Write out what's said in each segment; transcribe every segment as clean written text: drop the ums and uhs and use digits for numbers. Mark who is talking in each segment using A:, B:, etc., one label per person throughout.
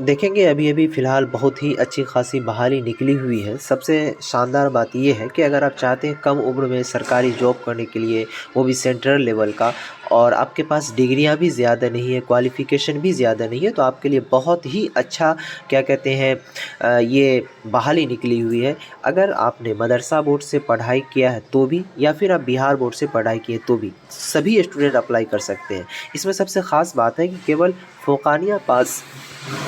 A: देखेंगे अभी अभी फ़िलहाल बहुत ही अच्छी खासी बहाली निकली हुई है। सबसे शानदार बात ये है कि अगर आप चाहते हैं कम उम्र में सरकारी जॉब करने के लिए, वो भी सेंट्रल लेवल का, और आपके पास डिग्रियां भी ज़्यादा नहीं है, क्वालिफ़िकेशन भी ज़्यादा नहीं है, तो आपके लिए बहुत ही अच्छा क्या कहते हैं ये बहाली निकली हुई है। अगर आपने मदरसा बोर्ड से पढ़ाई किया है तो भी, या फिर आप बिहार बोर्ड से पढ़ाई किए तो भी, सभी स्टूडेंट अप्लाई कर सकते हैं। इसमें सबसे ख़ास बात है कि केवल फ़ोकानिया पास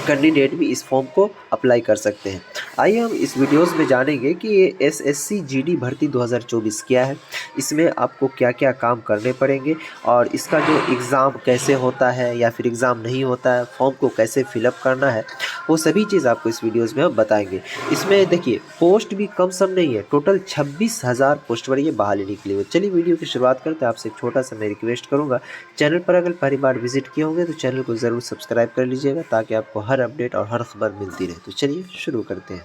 A: कैंडिडेट भी इस फॉर्म को अप्लाई कर सकते हैं। आइए हम इस वीडियोस में जानेंगे कि ये एसएससी जीडी भर्ती 2024 क्या है, इसमें आपको क्या-क्या काम करने पड़ेंगे और इसका जो एग्ज़ाम कैसे होता है या फिर एग्ज़ाम नहीं होता है, फॉर्म को कैसे फिलअप करना है, वो सभी चीज़ आपको इस वीडियोस में हम बताएँगे। इसमें देखिए पोस्ट भी कम सम नहीं है, टोटल 26,000 पोस्ट पर ये बहाली निकली हुई है। चलिए वीडियो की शुरुआत करते हैं। आपसे एक छोटा-सा मैं रिक्वेस्ट करूँगा, चैनल पर अगर पहली बार विज़िट किए होंगे तो चैनल को ज़रूर सब्सक्राइब कर लीजिएगा ताकि आपको हर अपडेट और हर खबर मिलती रहे। तो चलिए शुरू करते हैं।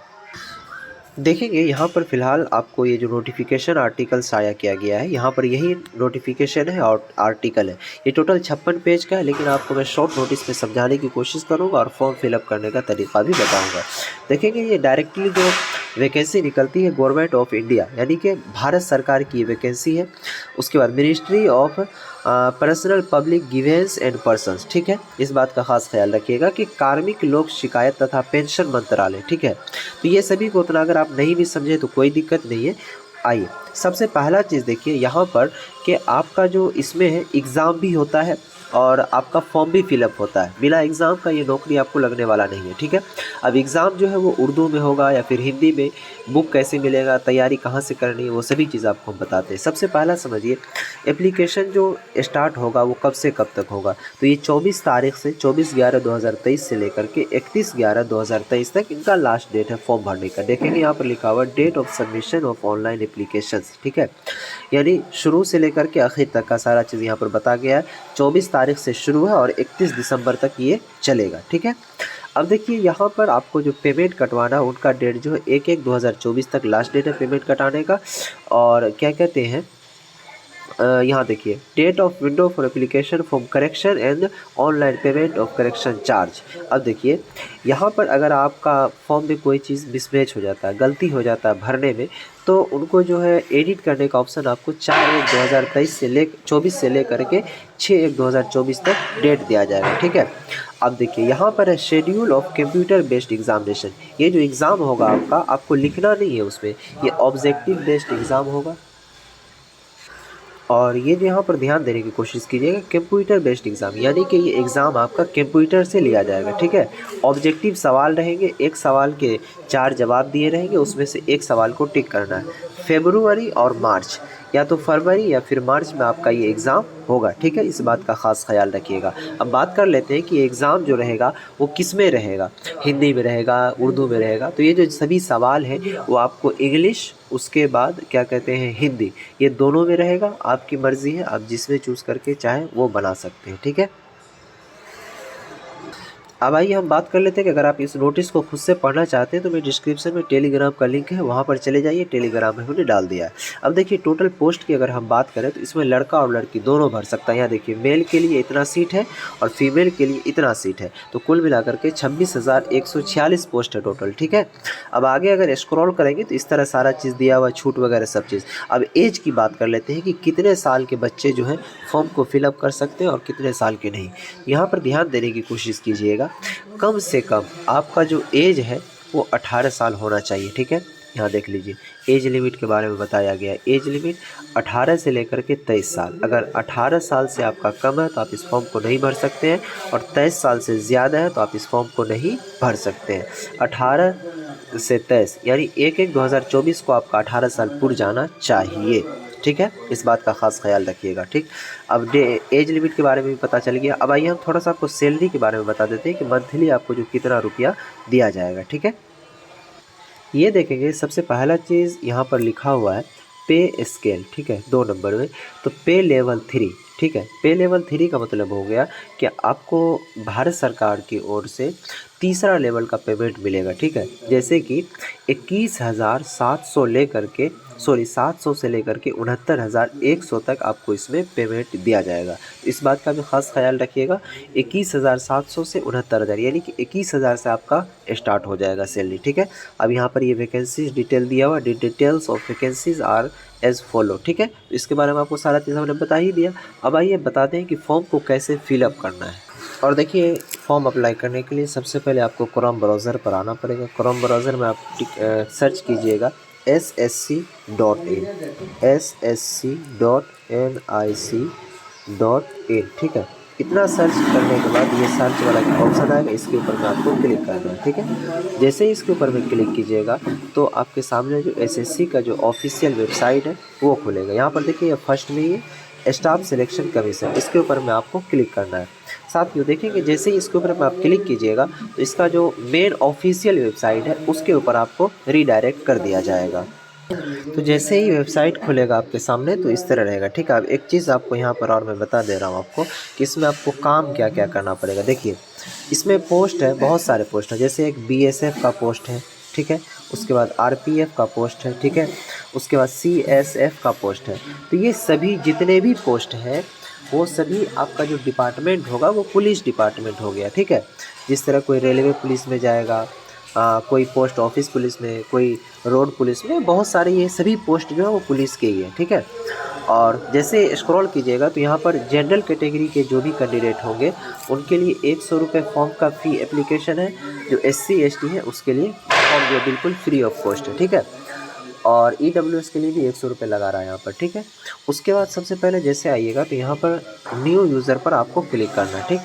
A: देखेंगे यहाँ पर फ़िलहाल आपको ये जो नोटिफिकेशन आर्टिकल शाया किया गया है, यहाँ पर यही नोटिफिकेशन है और आर्टिकल है। ये टोटल 56 पेज का है, लेकिन आपको मैं शॉर्ट नोटिस में समझाने की कोशिश करूँगा और फॉर्म फिलअप करने का तरीका भी बताऊँगा। देखेंगे ये डायरेक्टली जो वैकेंसी निकलती है गवर्नमेंट ऑफ इंडिया, यानी कि भारत सरकार की वैकेंसी है। उसके बाद ministry of personnel public Givens and persons, ठीक है। इस बात का खास ख्याल रखिएगा कि कार्मिक लोक शिकायत तथा पेंशन मंत्रालय, ठीक है। तो ये सभी को उतना अगर आप नहीं भी समझे तो कोई दिक्कत नहीं है। आइए सबसे पहला चीज़ देखिए यहाँ पर कि आपका जो इसमें है एग्ज़ाम भी होता है और आपका फॉर्म भी फिलअप होता है। बिना एग्ज़ाम का ये नौकरी आपको लगने वाला नहीं है, ठीक है। अब एग्ज़ाम जो है वो उर्दू में होगा या फिर हिंदी में, बुक कैसे मिलेगा, तैयारी कहाँ से करनी है, वो सभी चीज़ आपको हम बताते हैं। सबसे पहला समझिए, एप्लीकेशन जो स्टार्ट होगा वो कब से कब तक होगा। तो ये 24 तारीख से 24/11/2023 से लेकर के 31/11/2023 तक इनका लास्ट डेट है फॉर्म भरने का। देखेंगे यहाँ पर लिखा हुआ date of submission of online applications, ठीक है। यानी शुरू से लेकर के आखिर तक का सारा चीज़ यहाँ पर बता गया है। 24 तारीख से शुरू है और 31 दिसंबर तक ये चलेगा, ठीक है। अब देखिए यहाँ पर आपको जो पेमेंट कटवाना है उनका डेट जो है 1/1/2024 तक लास्ट डेट है पेमेंट कटाने का। और क्या कहते हैं यहाँ देखिए date of window for application for correction and online payment of correction charge. अब देखिए यहाँ पर अगर आपका फॉर्म में कोई चीज़ मिसमैच हो जाता है, गलती हो जाता है भरने में, तो उनको जो है एडिट करने का ऑप्शन आपको 4/1/2023 से 24 से लेकर के 6/1/2024 तक डेट दिया जाएगा, ठीक है। अब देखिए यहाँ पर है schedule of computer based examination. ये जो एग्ज़ाम होगा आपका, आपको लिखना नहीं है उसमें, ये ऑब्जेक्टिव बेस्ड एग्ज़ाम होगा। और ये जो यहाँ पर ध्यान देने की कोशिश कीजिएगा, कंप्यूटर बेस्ड एग्ज़ाम, यानी कि ये एग्ज़ाम आपका कंप्यूटर से लिया जाएगा, ठीक है। ऑब्जेक्टिव सवाल रहेंगे, एक सवाल के 4 जवाब दिए रहेंगे, उसमें से एक सवाल को टिक करना है। फेब्रुअरी और मार्च, या तो फरवरी या फिर मार्च में आपका ये एग्ज़ाम होगा, ठीक है। इस बात का ख़ास ख्याल रखिएगा। अब बात कर लेते हैं कि एग्ज़ाम जो रहेगा वो किस में रहेगा, हिंदी में रहेगा, उर्दू में रहेगा। तो ये जो सभी सवाल हैं वो आपको इंग्लिश, उसके बाद क्या कहते हैं हिंदी, ये दोनों में रहेगा। आपकी मर्ज़ी है, आप जिसमें चूज़ करके चाहें वो बना सकते हैं, ठीक है। अब आइए हम बात कर लेते हैं कि अगर आप इस नोटिस को खुद से पढ़ना चाहते हैं तो मैं डिस्क्रिप्शन में टेलीग्राम का लिंक है, वहाँ पर चले जाइए, टेलीग्राम में हमने डाल दिया है। अब देखिए टोटल पोस्ट की अगर हम बात करें तो इसमें लड़का और लड़की दोनों भर सकता है। यहाँ देखिए मेल के लिए इतना सीट है और फीमेल के लिए इतना सीट है, तो कुल मिलाकर के 26,146 पोस्ट है टोटल, ठीक है। अब आगे अगर स्क्रॉल करेंगे तो इस तरह सारा चीज़ दिया हुआ, छूट वगैरह सब चीज़। अब एज की बात कर लेते हैं कि कितने साल के बच्चे जो हैं फॉर्म को फिलअप कर सकते हैं और कितने साल के नहीं। यहाँ पर ध्यान देने की कोशिश कीजिएगा, कम से कम आपका जो एज है वो 18 साल होना चाहिए, ठीक है। यहाँ देख लीजिए एज लिमिट के बारे में बताया गया है। एज लिमिट 18 से लेकर के 23 साल। अगर 18 साल से आपका कम है तो आप इस फॉर्म को नहीं भर सकते हैं, और 23 साल से ज़्यादा है तो आप इस फॉर्म को नहीं भर सकते हैं। 18 से 23 यानी 1/1/2024 को आपका 18 साल पूरा जाना चाहिए, ठीक है। इस बात का खास ख्याल रखिएगा, ठीक। अब एज लिमिट के बारे में भी पता चल गया। अब आइए हम थोड़ा सा आपको सैलरी के बारे में बता देते हैं कि मंथली आपको जो कितना रुपया दिया जाएगा, ठीक है। ये देखेंगे सबसे पहला चीज़ यहाँ पर लिखा हुआ है पे स्केल, ठीक है, 2 नंबर में। तो पे लेवल 3, ठीक है। पे लेवल 3 का मतलब हो गया कि आपको भारत सरकार की ओर से तीसरा लेवल का पेमेंट मिलेगा, ठीक है। जैसे कि 21,700 लेकर के सॉरी 700 से लेकर के 69,100 तक आपको इसमें पेमेंट दिया जाएगा। इस बात का भी खास ख्याल रखिएगा। 21,700 से 69,000 यानी कि 21,000 से आपका स्टार्ट हो जाएगा सैलरी, ठीक है। अब यहाँ पर ये वैकेंसीज डिटेल दिया हुआ, details of vacancies are as follow, ठीक है। इसके बारे में आपको सारा चीज़ हमने बता ही दिया। अब आइए बताते हैं कि फॉर्म को कैसे फिलअप करना है। और देखिए, फॉर्म अप्लाई करने के लिए सबसे पहले आपको क्रोम ब्राउज़र पर आना पड़ेगा। क्रोम ब्राउज़र में आप सर्च कीजिएगा ssc.in, ssc.nic.in, ठीक है। इतना सर्च करने के बाद ये सर्च वाला ऑप्शन आएगा, इसके ऊपर में आपको क्लिक करना है, ठीक है। जैसे ही इसके ऊपर में क्लिक कीजिएगा तो आपके सामने जो एसएससी का जो ऑफिशियल वेबसाइट है वो खुलेगा। यहाँ पर देखिए फर्स्ट में ये स्टाफ सिलेक्शन कमीशन, इसके ऊपर में आपको क्लिक करना है। साथियों देखेंगे जैसे ही इसके ऊपर में आप क्लिक कीजिएगा तो इसका जो मेन ऑफिशियल वेबसाइट है उसके ऊपर आपको रीडायरेक्ट कर दिया जाएगा। तो जैसे ही वेबसाइट खुलेगा आपके सामने तो इस तरह रहेगा, ठीक है। अब एक चीज़ आपको यहाँ पर और मैं बता दे रहा हूँ आपको कि इसमें आपको काम क्या क्या करना पड़ेगा। देखिए इसमें पोस्ट है, बहुत सारे पोस्ट हैं, जैसे एक बीएसएफ का पोस्ट है, ठीक है। उसके बाद आरपीएफ का पोस्ट है, ठीक है। उसके बाद सीएसएफ का पोस्ट है। तो ये सभी जितने भी पोस्ट हैं वो सभी आपका जो डिपार्टमेंट होगा वो पुलिस डिपार्टमेंट हो गया, ठीक है। जिस तरह कोई रेलवे पुलिस में जाएगा, कोई पोस्ट ऑफिस पुलिस में, कोई रोड पुलिस में, बहुत सारे ये सभी पोस्ट जो है वो पुलिस के ही है, ठीक है। और जैसे स्क्रॉल कीजिएगा तो यहाँ पर जनरल कैटेगरी के जो भी कैंडिडेट होंगे उनके लिए 100 रुपये फॉर्म का फ़ी एप्लीकेशन है। जो SC ST है उसके लिए फॉर्म जो बिल्कुल फ्री ऑफ कॉस्ट है, ठीक है। और EWS के लिए भी 100 रुपये लगा रहा है यहाँ पर, ठीक है। उसके बाद सबसे पहले जैसे आइएगा तो यहाँ पर न्यू यूज़र पर आपको क्लिक करना है, ठीक।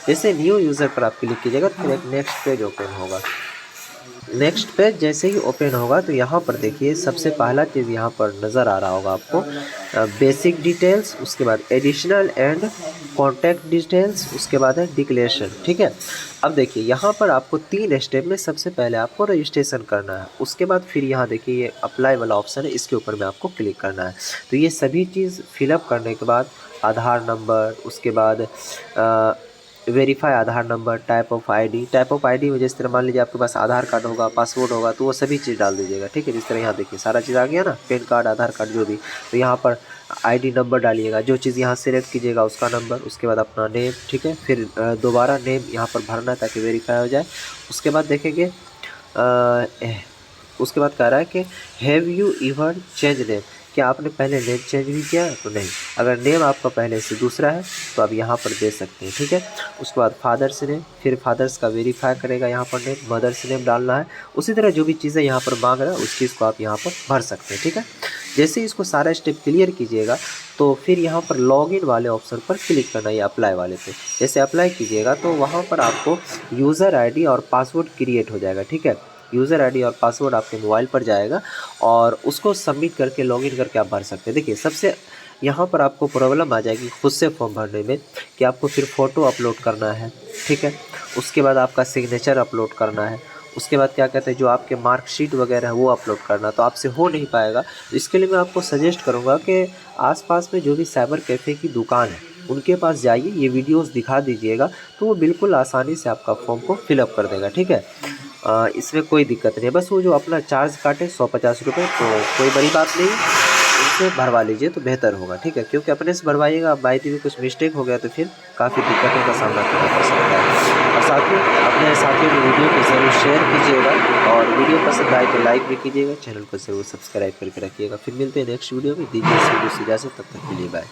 A: जैसे न्यू यूज़र पर आप क्लिक कीजिएगा तो फिर एक नेक्स्ट पेज ओपन होगा। नेक्स्ट पेज जैसे ही ओपन होगा तो यहाँ पर देखिए सबसे पहला चीज़ यहाँ पर नज़र आ रहा होगा आपको बेसिक डिटेल्स, उसके बाद एडिशनल एंड कॉन्टैक्ट डिटेल्स, उसके बाद है डिक्लेरेशन, ठीक है। अब देखिए यहाँ पर आपको 3 स्टेप में सबसे पहले आपको रजिस्ट्रेशन करना है। उसके बाद फिर यहाँ देखिए ये अप्लाई वाला ऑप्शन है, इसके ऊपर में आपको क्लिक करना है। तो ये सभी चीज़ फिलअप करने के बाद आधार नंबर, उसके बाद verify Aadhaar number, type of ID में जिस तरह मान लीजिए आपके पास आधार कार्ड होगा, पासपोर्ट होगा, तो वो सभी चीज़ डाल दीजिएगा, ठीक है। जिस तरह यहाँ देखिए सारा चीज़ आ गया ना, पैन कार्ड, आधार कार्ड जो भी। तो यहाँ पर आईडी नंबर डालिएगा, जो चीज़ यहाँ सेलेक्ट कीजिएगा उसका नंबर, उसके बाद अपना नेम, ठीक है। फिर दोबारा नेम यहाँ पर भरना ताकि वेरीफाई हो जाए। उसके बाद देखेंगे उसके बाद कह रहा है कि have you even change name, क्या आपने पहले नेम चेंज भी किया है? तो नहीं। अगर नेम आपका पहले से दूसरा है तो आप यहाँ पर दे सकते हैं, ठीक है। उसके बाद फादर्स नेम, फिर फादर्स का वेरीफाई करेगा यहाँ पर नेम, मदर्स नेम डालना है। उसी तरह जो भी चीज़ें यहाँ पर मांग रहा है उस चीज़ को आप यहाँ पर भर सकते हैं, ठीक है। जैसे ही इसको सारा स्टेप क्लियर कीजिएगा तो फिर यहाँ पर लॉगिन वाले ऑप्शन पर क्लिक करना है, अप्लाई वाले पे। जैसे अप्लाई कीजिएगा तो वहाँ पर आपको यूज़र आईडी और पासवर्ड क्रिएट हो जाएगा, ठीक है। यूज़र आईडी और पासवर्ड आपके मोबाइल पर जाएगा और उसको सबमिट करके लॉगिन करके आप भर सकते हैं। देखिए सबसे यहाँ पर आपको प्रॉब्लम आ जाएगी खुद से फॉर्म भरने में कि आपको फिर फ़ोटो अपलोड करना है, ठीक है। उसके बाद आपका सिग्नेचर अपलोड करना है। उसके बाद क्या कहते हैं जो आपके मार्कशीट वगैरह है वो अपलोड करना, तो आपसे हो नहीं पाएगा। इसके लिए मैं आपको सजेस्ट करूँगा कि आसपास में जो भी साइबर कैफ़े की दुकान है उनके पास जाइए, ये वीडियोस दिखा दीजिएगा तो वो बिल्कुल आसानी से आपका फॉर्म को फिलअप कर देगा, ठीक है। इसमें कोई दिक्कत नहीं है, बस वो जो अपना चार्ज काटे 150 रुपये, तो कोई बड़ी बात नहीं, उससे भरवा लीजिए तो बेहतर होगा, ठीक है। क्योंकि अपने से भरवाइएगा, बाई दी भी कुछ मिस्टेक हो गया तो फिर काफ़ी दिक्कतों का सामना करना पड़ सकता है। और साथियों अपने साथियों को वीडियो को ज़रूर शेयर कीजिएगा और वीडियो पसंद आए तो लाइक भी कीजिएगा, चैनल को ज़रूर सब्सक्राइब करके रखिएगा। फिर मिलते हैं नेक्स्ट वीडियो में, दीजिए इस वीडियो से इजाज़त, तब तक के लिए बाय।